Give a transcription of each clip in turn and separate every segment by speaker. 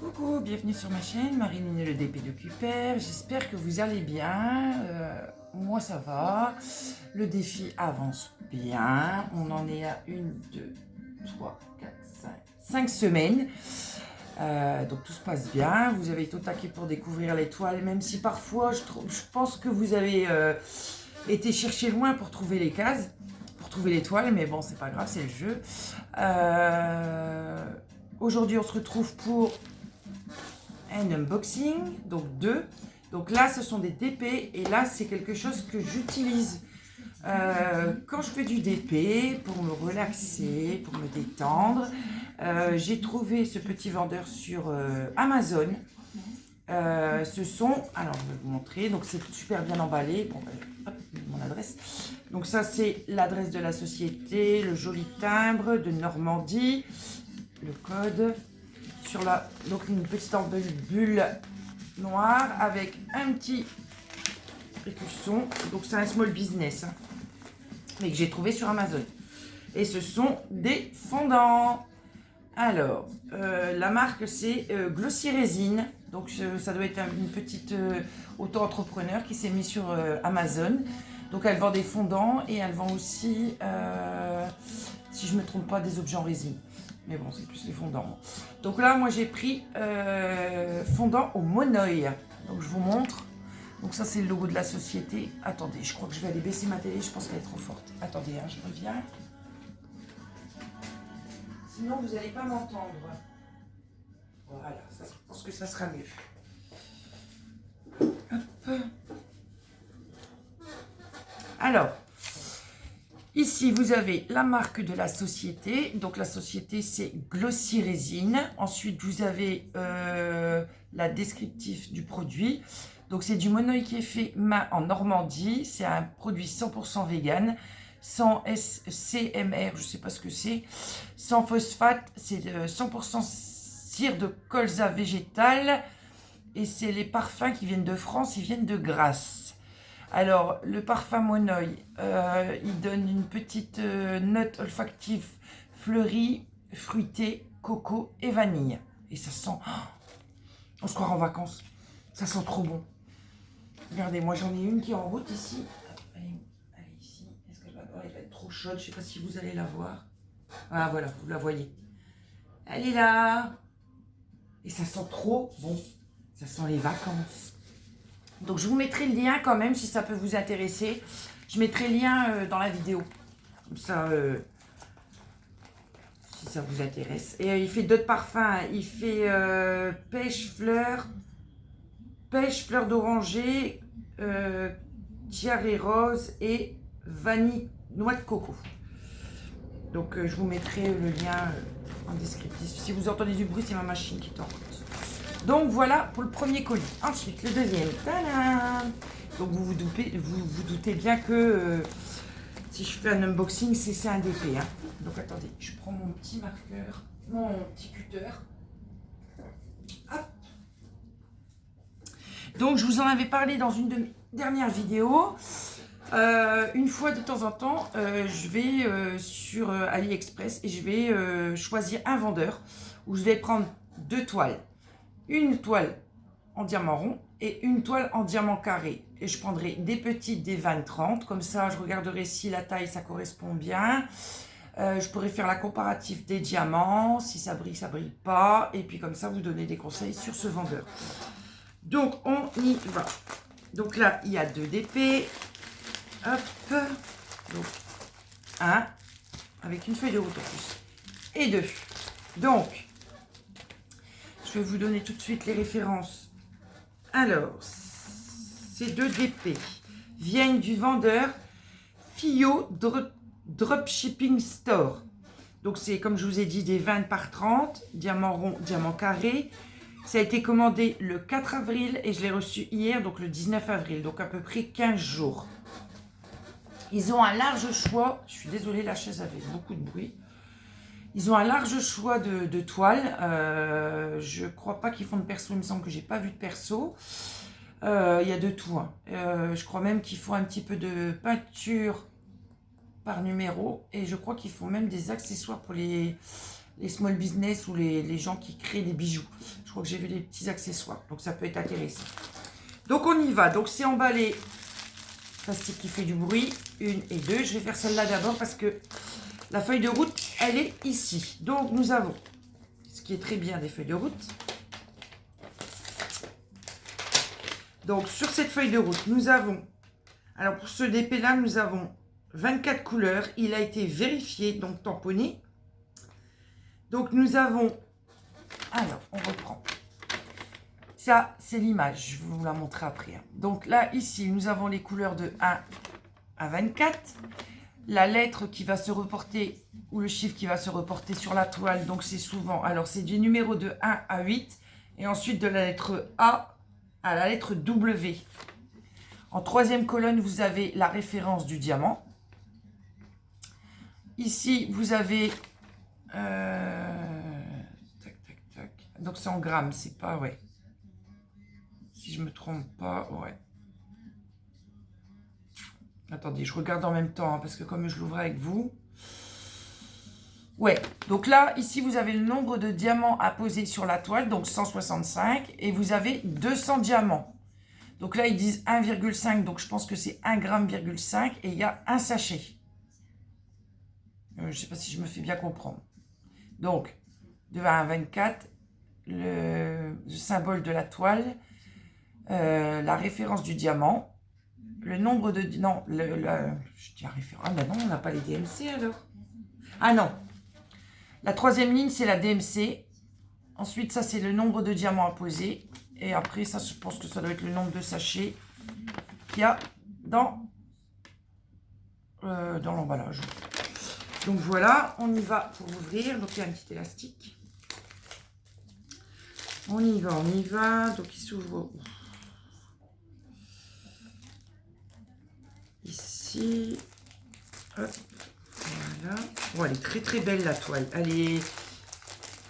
Speaker 1: Coucou, bienvenue sur ma chaîne, Marilyn et le DP de Cuper. J'espère que vous allez bien. Moi ça va. Le défi avance bien. On en est à 1, 2, 3, 4, 5 semaines. Donc tout se passe bien. Vous avez été au taquet pour découvrir l'étoile, même si parfois je pense que vous avez été chercher loin pour trouver les cases, pour trouver l'étoile, mais bon, c'est pas grave, c'est le jeu. Aujourd'hui, on se retrouve pour un unboxing, donc 2. Donc là, ce sont des DP et là, c'est quelque chose que j'utilise quand je fais du DP pour me relaxer, pour me détendre. J'ai trouvé ce petit vendeur sur Amazon. Ce sont, alors je vais vous montrer, donc c'est super bien emballé. Bon, hop, mon adresse. Donc ça, c'est l'adresse de la société, le joli timbre de Normandie, le code. Sur la, donc une petite bulle noire avec un petit écusson. Donc c'est un small business, hein, mais que j'ai trouvé sur Amazon. Et ce sont des fondants. Alors, la marque c'est Glossy Résine. Donc ça doit être une petite auto-entrepreneur qui s'est mis sur Amazon. Donc elle vend des fondants et elle vend aussi, si je ne me trompe pas, des objets en résine. Mais bon, c'est plus les fondants. Donc là, moi j'ai pris fondant au monoeil. Donc je vous montre. Donc ça c'est le logo de la société. Attendez, je crois que je vais aller baisser ma télé, je pense qu'elle est trop forte. Attendez, hein, je reviens. Sinon vous n'allez pas m'entendre. Voilà, ça, je pense que ça sera mieux. Hop. Alors, ici, vous avez la marque de la société. Donc, la société, c'est Glossy Résine. Ensuite, vous avez la descriptif du produit. Donc, c'est du monoeil qui est fait main en Normandie. C'est un produit 100% vegan, sans CMR, je ne sais pas ce que c'est, sans phosphate. C'est 100% cire de colza végétal. Et c'est les parfums qui viennent de France, ils viennent de Grasse. Alors, le parfum monoeil, il donne une petite note olfactive fleurie, fruitée, coco et vanille. Et ça sent... Oh, on se croirait en vacances. Ça sent trop bon. Regardez, moi j'en ai une qui est en route ici. Elle est ici. Est-ce que je vais voir? Elle va être trop chaude. Je ne sais pas si vous allez la voir. Ah voilà, vous la voyez. Elle est là. Et ça sent trop bon. Ça sent les vacances. Donc je vous mettrai le lien quand même si ça peut vous intéresser. Je mettrai le lien dans la vidéo. Comme ça, si ça vous intéresse. Et il fait d'autres parfums. Il fait pêche, fleur d'oranger, tiare rose et vanille, noix de coco. Donc je vous mettrai le lien en descriptif. Si vous entendez du bruit, c'est ma machine qui est en route. Donc voilà pour le premier colis. Ensuite, le deuxième. Tadam! Donc vous vous doutez bien que si je fais un unboxing, c'est un DP. Hein. Donc attendez, je prends mon petit marqueur, mon petit cutter. Hop. Donc je vous en avais parlé dans une de mes dernières vidéos. Une fois de temps en temps, je vais sur AliExpress et je vais choisir un vendeur où je vais prendre 2 toiles. Une toile en diamant rond et une toile en diamant carré. Et je prendrai des petites, des 20-30. Comme ça, je regarderai si la taille, ça correspond bien. Je pourrais faire la comparative des diamants. Si ça brille pas. Et puis comme ça, vous donner des conseils sur ce vendeur. Donc, on y va. Donc là, il y a 2 DP. Hop. Donc, 1 avec une feuille de route en plus. Et 2. Donc, je vais vous donner tout de suite les références. Alors, ces 2 DP viennent du vendeur Fio Dropshipping Store. Donc, c'est comme je vous ai dit, des 20 par 30, diamant rond, diamant carré. Ça a été commandé le 4 avril et je l'ai reçu hier, donc le 19 avril, donc à peu près 15 jours. Ils ont un large choix. Je suis désolée, la chaise avait beaucoup de bruit. Ils ont un large choix de toiles. Je ne crois pas qu'ils font de perso. Il me semble que je n'ai pas vu de perso. Il y a de tout. Hein. Je crois même qu'ils font un petit peu de peinture par numéro. Et je crois qu'ils font même des accessoires pour les les small business ou les gens qui créent des bijoux. Je crois que j'ai vu des petits accessoires, donc ça peut être intéressant. Donc on y va, donc c'est emballé, plastique qui fait du bruit, 1 et 2. Je vais faire celle-là d'abord parce que la feuille de route, elle est ici. Donc nous avons, ce qui est très bien des feuilles de route. Donc sur cette feuille de route, nous avons, alors pour ce DP-là, nous avons 24 couleurs. Il a été vérifié, donc tamponné. Donc nous avons, alors on reprend. Ça, c'est l'image, je vais vous la montrer après. Donc là, ici, nous avons les couleurs de 1 à 24. La lettre qui va se reporter, ou le chiffre qui va se reporter sur la toile, donc c'est souvent, alors c'est du numéro de 1 à 8. Et ensuite de la lettre A à la lettre W. En troisième colonne, vous avez la référence du diamant. Ici, vous avez... tac, tac, tac. Donc c'est en grammes, c'est pas... Ouais. Si je me trompe pas, ouais. Attendez, je regarde en même temps, hein, parce que comme je l'ouvre avec vous... Ouais, donc là, ici, vous avez le nombre de diamants à poser sur la toile, donc 165, et vous avez 200 diamants. Donc là, ils disent 1,5, donc je pense que c'est 1,5 g, et il y a un sachet. Je ne sais pas si je me fais bien comprendre. Donc, de 1 à 24, le symbole de la toile, la référence du diamant, le nombre de... Non, je dis la référence. Ah ben non, on n'a pas les DMC alors. Ah non. La troisième ligne, c'est la DMC. Ensuite, ça, c'est le nombre de diamants à poser. Et après, ça, je pense que ça doit être le nombre de sachets qu'il y a dans l'emballage. Donc voilà, on y va pour ouvrir. Donc il y a un petit élastique. On y va, on y va. Donc il s'ouvre ici. Hop, voilà. Oh, elle est très très belle la toile. Elle est...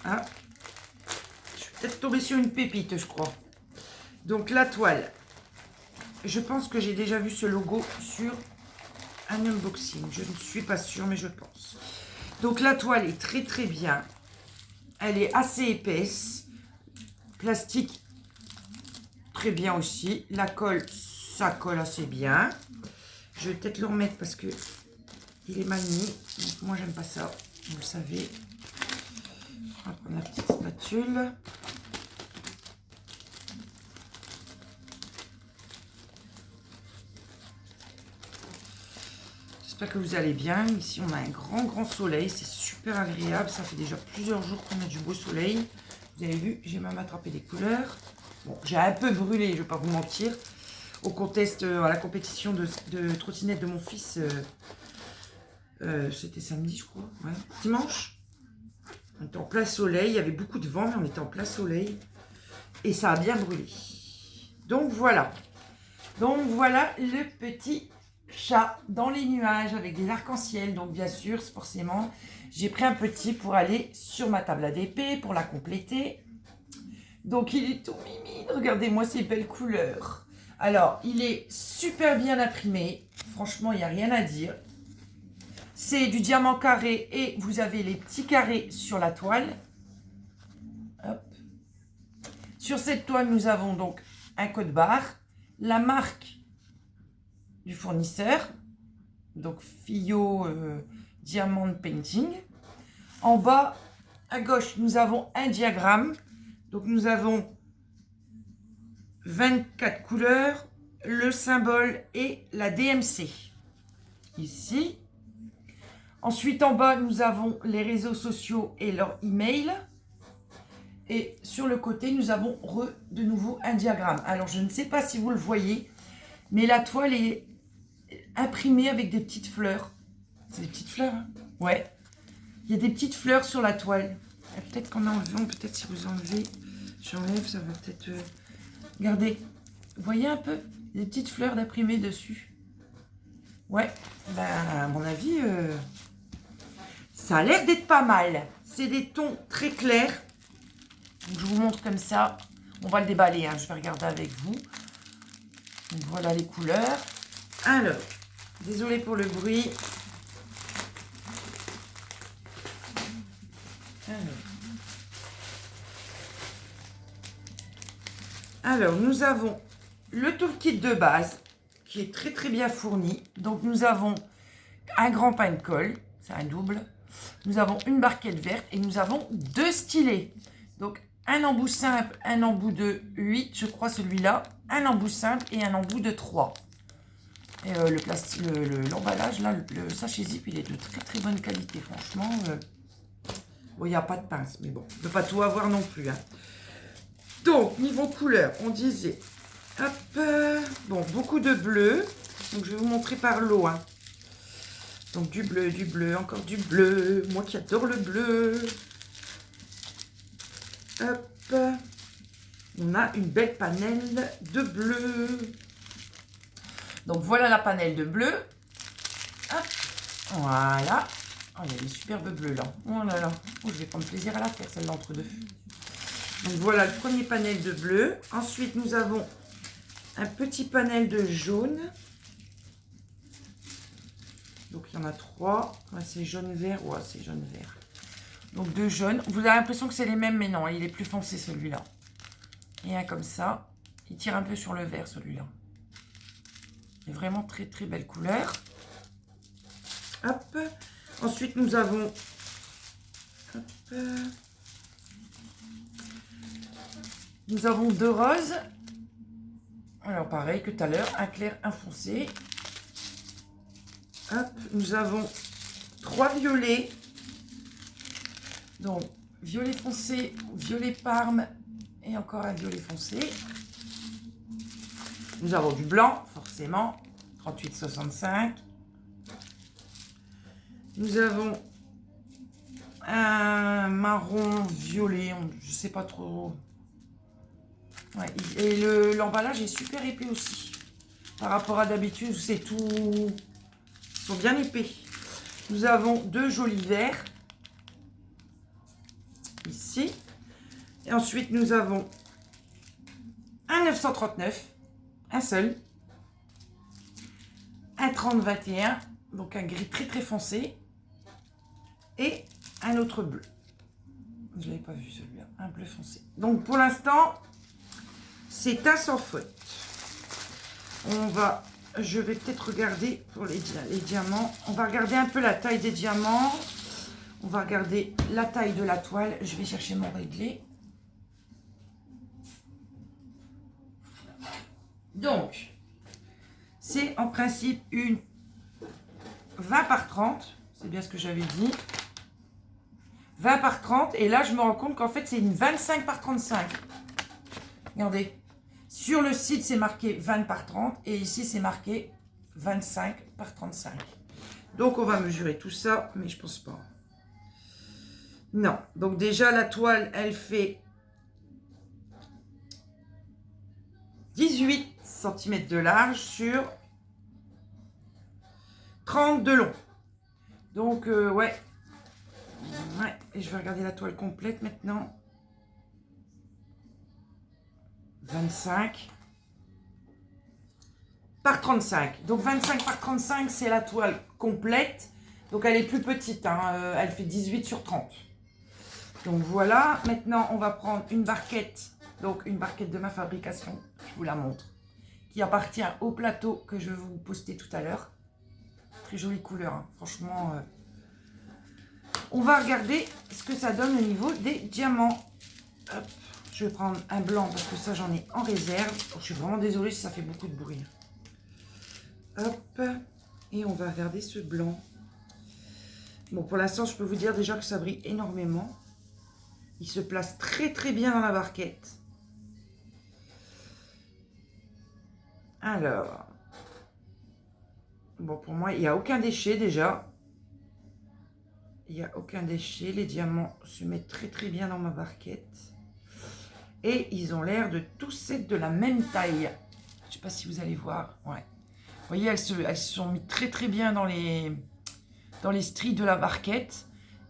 Speaker 1: Ah, je suis peut-être tombée sur une pépite, je crois. Donc la toile. Je pense que j'ai déjà vu ce logo sur un unboxing. Je ne suis pas sûre, mais je pense. Donc la toile est très très bien. Elle est assez épaisse. Plastique très bien aussi. La colle, ça colle assez bien. Je vais peut-être le remettre parce que il est mal mis. Donc moi j'aime pas ça, vous le savez. On va prendre la petite spatule. J'espère que vous allez bien. Ici on a un grand soleil, c'est super agréable. Ça fait déjà plusieurs jours qu'on a du beau soleil. Vous avez vu, j'ai même attrapé des couleurs. Bon, j'ai un peu brûlé, je ne vais pas vous mentir. Au contest, à la compétition de trottinette de mon fils, c'était samedi, je crois. Ouais. Dimanche, on était en plein soleil. Il y avait beaucoup de vent, mais on était en plein soleil. Et ça a bien brûlé. Donc voilà. Donc voilà le petit chat dans les nuages avec des arcs-en-ciel. Donc bien sûr, forcément, j'ai pris un petit pour aller sur ma table ADP pour la compléter. Donc il est tout mimi. Regardez-moi ces belles couleurs. Alors, il est super bien imprimé. Franchement, il n'y a rien à dire. C'est du diamant carré et vous avez les petits carrés sur la toile. Hop. Sur cette toile, nous avons donc un code barre, la marque du fournisseur, donc Fio Diamond Painting. En bas, à gauche, nous avons un diagramme. Donc, nous avons 24 couleurs, le symbole et la DMC. Ici. Ensuite, en bas, nous avons les réseaux sociaux et leur email. Et sur le côté, nous avons de nouveau un diagramme. Alors, je ne sais pas si vous le voyez, mais la toile est imprimée avec des petites fleurs. C'est des petites fleurs, hein? Ouais. Il y a des petites fleurs sur la toile. Peut-être qu'en enlevant, peut-être si vous enlevez, j'enlève, ça va peut-être... Regardez, vous voyez un peu des petites fleurs d'imprimé dessus. Ouais, ben à mon avis, ça a l'air d'être pas mal. C'est des tons très clairs. Donc, je vous montre comme ça. On va le déballer, hein. Je vais regarder avec vous. Donc, voilà les couleurs. Alors, désolé pour le bruit. Alors, Alors, nous avons le toolkit de base qui est très très bien fourni. Donc, nous avons un grand pain de colle, c'est un double. Nous avons une barquette verte et nous avons 2 stylets. Donc, un embout simple, un embout de 8, je crois celui-là. Un embout simple et un embout de 3. Et l'emballage, là, le sachet zip, il est de très très bonne qualité, franchement. Bon, il n'y a pas de pince, mais bon, on ne peut pas tout avoir non plus. Hein. Donc, niveau couleur, on disait, hop, bon, beaucoup de bleu. Donc, je vais vous montrer par lot. Hein. Donc, du bleu, encore du bleu. Moi qui adore le bleu. Hop, on a une belle panelle de bleu. Donc, voilà la panelle de bleu. Hop, voilà. Oh, il y a des superbes bleus là. Oh là là. Oh, je vais prendre plaisir à la faire, celle-là, entre deux. Donc, voilà le premier panel de bleu. Ensuite, nous avons un petit panel de jaune. Donc, il y en a 3. Ouais, c'est jaune-vert. Ouais, c'est jaune-vert. Donc, 2 jaunes. Vous avez l'impression que c'est les mêmes, mais non, il est plus foncé, celui-là. Et un comme ça. Il tire un peu sur le vert, celui-là. C'est vraiment très, très belle couleur. Hop. Ensuite, nous avons... Hop. Nous avons 2 roses. Alors, pareil que tout à l'heure. Un clair, un foncé. Hop. Nous avons 3 violets. Donc, violet foncé, violet parme et encore un violet foncé. Nous avons du blanc, forcément, 38,65. Nous avons un marron violet, je ne sais pas trop. Ouais, et l'emballage est super épais aussi. Par rapport à d'habitude, c'est tout... Ils sont bien épais. Nous avons 2 jolis verts. Ici. Et ensuite, nous avons un 939. Un seul. Un 30-21. Donc, un gris très très foncé. Et un autre bleu. Je ne l'avais pas vu celui-là. Un bleu foncé. Donc, pour l'instant, c'est un sans faute. Je vais peut-être regarder pour les diamants. On va regarder un peu la taille des diamants. On va regarder la taille de la toile. Je vais chercher mon réglé. Donc, c'est en principe une 20 par 30. C'est bien ce que j'avais dit. 20 par 30. Et là, je me rends compte qu'en fait, c'est une 25 par 35. Regardez. Sur le site, c'est marqué 20 par 30. Et ici, c'est marqué 25 par 35. Donc, on va mesurer tout ça. Mais je pense pas. Non. Donc, déjà, la toile, elle fait 18 cm de large sur 30 de long. Donc, ouais. Ouais. Et je vais regarder la toile complète maintenant. 25 par 35. Donc, 25 par 35, c'est la toile complète. Donc, elle est plus petite. Hein. Elle fait 18 sur 30. Donc, voilà. Maintenant, on va prendre une barquette. Donc, une barquette de ma fabrication. Je vous la montre. Qui appartient au plateau que je vais vous poster tout à l'heure. Très jolie couleur. Hein. Franchement, on va regarder ce que ça donne au niveau des diamants. Hop. Je vais prendre un blanc parce que ça, j'en ai en réserve. Je suis vraiment désolée si ça fait beaucoup de bruit. Hop. Et on va regarder ce blanc. Bon, pour l'instant, je peux vous dire déjà que ça brille énormément. Il se place très, très bien dans la barquette. Alors. Bon, pour moi, il n'y a aucun déchet déjà. Il n'y a aucun déchet. Les diamants se mettent très, très bien dans ma barquette. Et ils ont l'air de tous être de la même taille. Je ne sais pas si vous allez voir. Ouais. Vous voyez, elles se sont mises très très bien dans les stries de la barquette.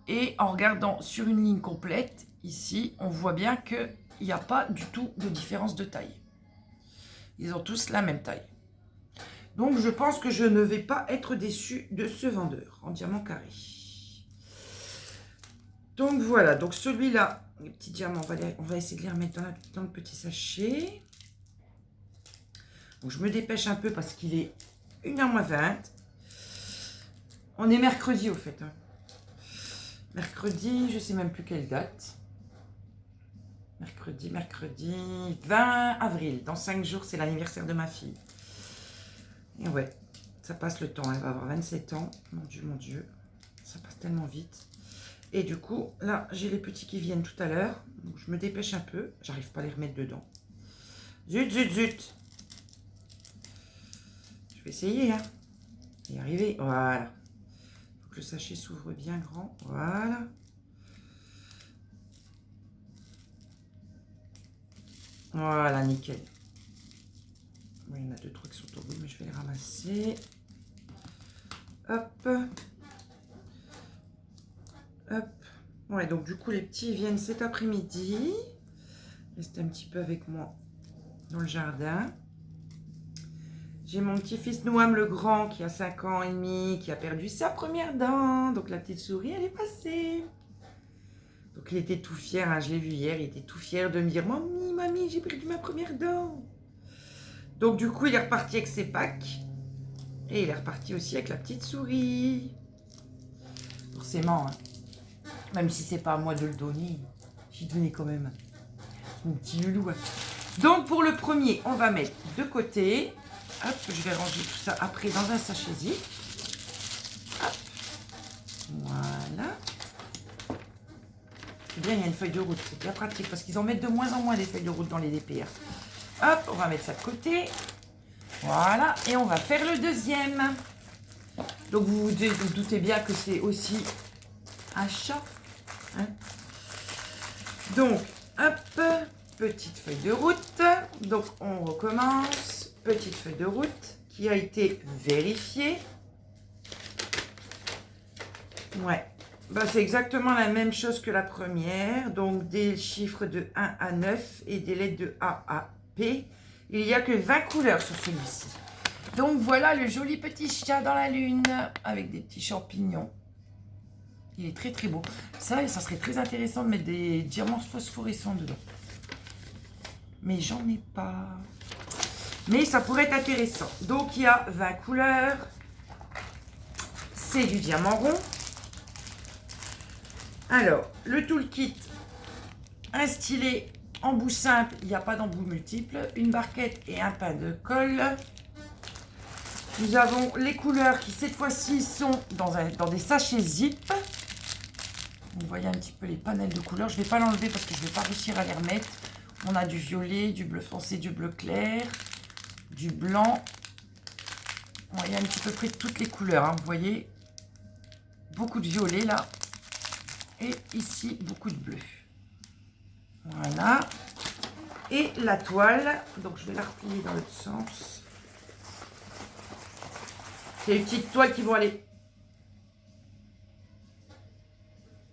Speaker 1: Et en regardant sur une ligne complète, ici, on voit bien qu'il n'y a pas du tout de différence de taille. Ils ont tous la même taille. Donc, je pense que je ne vais pas être déçue de ce vendeur en diamant carré. Donc, voilà. Donc, celui-là... Les petits diamants, on va essayer de les remettre dans le petit sachet. Donc je me dépêche un peu parce qu'il est 1h20. On est mercredi au fait. Mercredi, je ne sais même plus quelle date. Mercredi 20 avril. Dans 5 jours, c'est l'anniversaire de ma fille. Et ouais, ça passe le temps. Elle va avoir 27 ans. Mon Dieu. Ça passe tellement vite. Et du coup, là, j'ai les petits qui viennent tout à l'heure. Donc, je me dépêche un peu. J'arrive pas à les remettre dedans. Zut, zut, zut. Je vais essayer, hein. Y arriver. Voilà. Faut que le sachet s'ouvre bien grand. Voilà. Voilà, nickel. Bon, il y en a 2-3 qui sont au bout, mais je vais les ramasser. Hop. Hop. Ouais, donc du coup, les petits viennent cet après-midi. Restez un petit peu avec moi dans le jardin. J'ai mon petit-fils Noam le grand qui a 5 ans et demi, qui a perdu sa première dent. Donc la petite souris, elle est passée. Donc il était tout fier, hein, je l'ai vu hier, il était tout fier de me dire « Mamie, mamie, j'ai perdu ma première dent ». Donc du coup, il est reparti avec ses packs. Et il est reparti aussi avec la petite souris. Forcément, hein. Même si c'est pas à moi de le donner, j'y donnais quand même. Mon petit loulou. Hein. Donc pour le premier, on va mettre de côté. Hop, je vais ranger tout ça après dans un sachet zip. Hop. Voilà. C'est bien, il y a une feuille de route. C'est bien pratique parce qu'ils en mettent de moins en moins des feuilles de route dans les DPR. Hop, on va mettre ça de côté. Voilà. Et on va faire le deuxième. Donc vous vous doutez bien que c'est aussi un chat. Hein. Donc, hop, petite feuille de route. Donc on recommence. Petite feuille de route qui a été vérifiée. Ouais. Bah, c'est exactement la même chose que la première. Donc, des chiffres de 1 à 9 et des lettres de A à P. Il n'y a que 20 couleurs sur celui-ci. Donc, voilà le joli petit chat dans la lune avec des petits champignons. Il est très, très beau. Ça serait très intéressant de mettre des diamants phosphorescents dedans. Mais j'en ai pas. Mais ça pourrait être intéressant. Donc, il y a 20 couleurs. C'est du diamant rond. Alors, le toolkit, un stylet, embout simple, il n'y a pas d'embout multiple, une barquette et un pain de colle. Nous avons les couleurs qui, cette fois-ci, sont dans des sachets zip. Vous voyez un petit peu les panels de couleurs. Je ne vais pas l'enlever parce que je ne vais pas réussir à les remettre. On a du violet, du bleu foncé, du bleu clair, du blanc. Il y a un petit peu près toutes les couleurs. Hein, vous voyez, beaucoup de violet là. Et ici, beaucoup de bleu. Voilà. Et la toile. Donc, je vais la replier dans l'autre sens. C'est les petites toiles qui vont aller.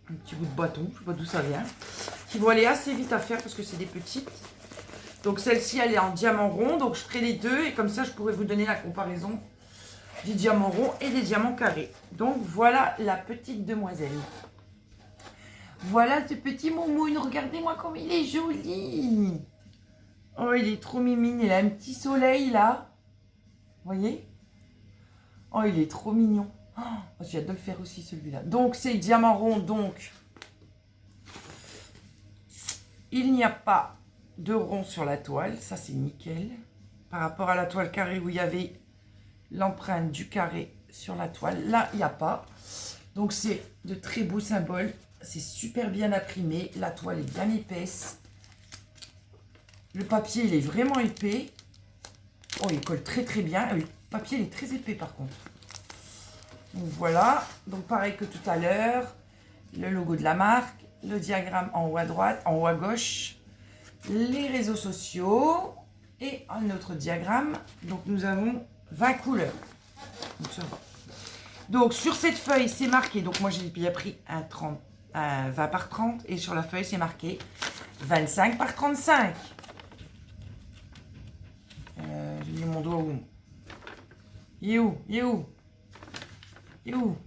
Speaker 1: Un petit bout de bâton. Je ne sais pas d'où ça vient. Qui vont aller assez vite à faire parce que c'est des petites. Donc, celle-ci, elle est en diamant rond. Donc, je ferai les deux. Et comme ça, je pourrai vous donner la comparaison du diamant rond et des diamants carrés. Donc, voilà la petite demoiselle. Voilà ce petit moumoune, regardez-moi comme il est joli. Oh, il est trop mimine, il a un petit soleil là. Vous voyez? Oh, il est trop mignon. Oh, j'ai hâte de le faire aussi celui-là. Donc, c'est diamant rond, donc il n'y a pas de rond sur la toile. Ça, c'est nickel. Par rapport à la toile carrée où il y avait l'empreinte du carré sur la toile. Là, il n'y a pas. Donc, c'est de très beaux symboles. C'est super bien imprimé. La toile est bien épaisse. Le papier, il est vraiment épais. Oh, il colle très très bien. Le papier, il est très épais par contre. Donc voilà. Donc pareil que tout à l'heure. Le logo de la marque. Le diagramme en haut à droite, en haut à gauche. Les réseaux sociaux. Et un autre diagramme. Donc nous avons 20 couleurs. Donc ça va. Donc sur cette feuille, c'est marqué. Donc moi, j'ai bien pris un 20 par 30 et sur la feuille c'est marqué 25 par 35. J'ai mis mon doigt où? Il est où? Il est où? Il est où?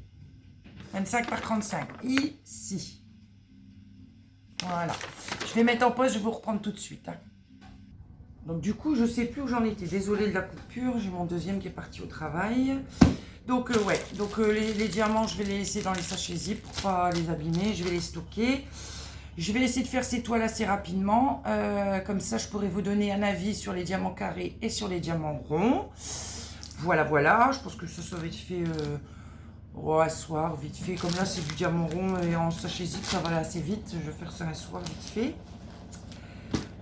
Speaker 1: 25 par 35. Ici. Voilà. Je vais mettre en pause, je vais vous reprendre tout de suite. Hein. Donc du coup, je sais plus où j'en étais. Désolée de la coupure, j'ai mon deuxième qui est parti au travail. Donc ouais, donc les diamants, je vais les laisser dans les sachets zip pour pas les abîmer. Je vais les stocker. Je vais essayer de faire ces toiles assez rapidement. Comme ça, je pourrai vous donner un avis sur les diamants carrés et sur les diamants ronds. Voilà, voilà. Je pense que ça va être fait un soir, vite fait. Comme là, c'est du diamant rond et en sachet zip, ça va aller assez vite. Je vais faire ça un soir, vite fait.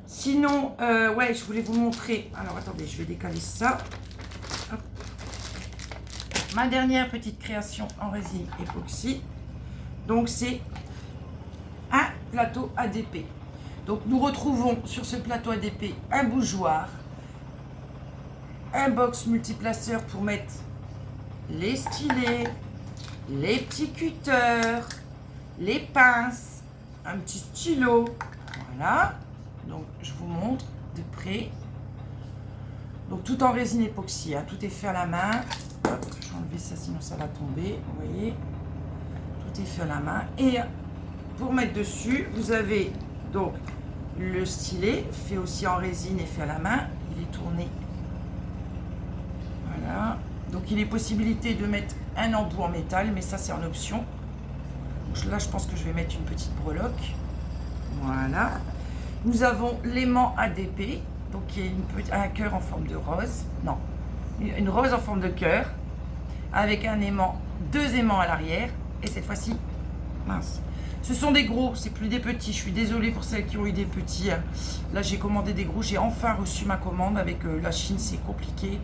Speaker 1: Sinon, ouais, je voulais vous montrer. Alors, attendez, je vais décaler ça. Hop. Ma dernière petite création en résine époxy. Donc, c'est un plateau ADP. Donc, nous retrouvons sur ce plateau ADP un bougeoir, un box multiplaceur pour mettre les stylets, les petits cutters, les pinces, un petit stylo. Voilà. Donc, je vous montre de près. Donc, tout en résine époxy, hein. Tout est fait à la main. Hop, je vais enlever ça, sinon ça va tomber. Vous voyez, tout est fait à la main. Et pour mettre dessus, vous avez donc le stylet, fait aussi en résine et fait à la main. Il est tourné. Voilà. Donc, il est possibilité de mettre un embout en métal, mais ça, c'est en option. Donc, là, je pense que je vais mettre une petite breloque. Voilà. Nous avons l'aimant ADP, donc qui est un cœur en forme de rose. Non, une rose en forme de cœur, avec un aimant, deux aimants à l'arrière. Et cette fois-ci, mince. Ce sont des gros, c'est plus des petits. Je suis désolée pour celles qui ont eu des petits. Là, j'ai commandé des gros. J'ai enfin reçu ma commande. Avec la Chine, c'est compliqué.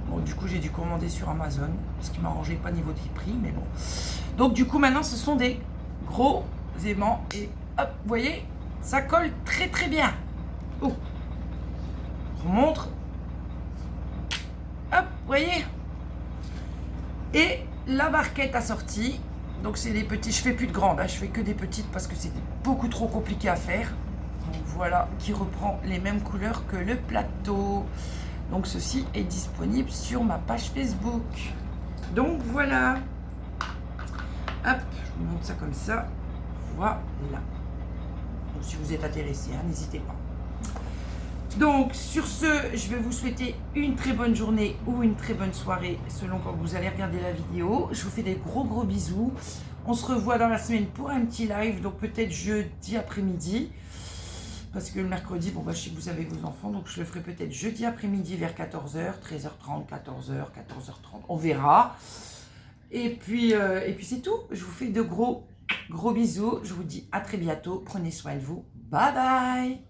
Speaker 1: Bon, du coup, j'ai dû commander sur Amazon, ce qui m'arrangeait pas niveau des prix, mais bon. Donc, du coup, maintenant, ce sont des gros aimants. Et hop, vous voyez, ça colle très très bien. Oh, je vous montre. Hop, vous voyez. Et la barquette assortie. Donc c'est des petits, je fais plus de grandes, hein, je fais que des petites parce que c'est beaucoup trop compliqué à faire. Donc voilà, qui reprend les mêmes couleurs que le plateau. Donc ceci est disponible sur ma page Facebook. Donc voilà. Hop, je vous montre ça comme ça. Voilà. Donc si vous êtes intéressé, hein, n'hésitez pas. Donc sur ce, je vais vous souhaiter une très bonne journée ou une très bonne soirée selon quand vous allez regarder la vidéo. Je vous fais des gros bisous. On se revoit dans la semaine pour un petit live, donc peut-être jeudi après-midi. Parce que le mercredi, bon, bah, je sais que vous avez vos enfants, donc je le ferai peut-être jeudi après-midi vers 14h, 13h30, 14h, 14h30. On verra. Et puis c'est tout. Je vous fais de gros bisous. Je vous dis à très bientôt. Prenez soin de vous. Bye bye.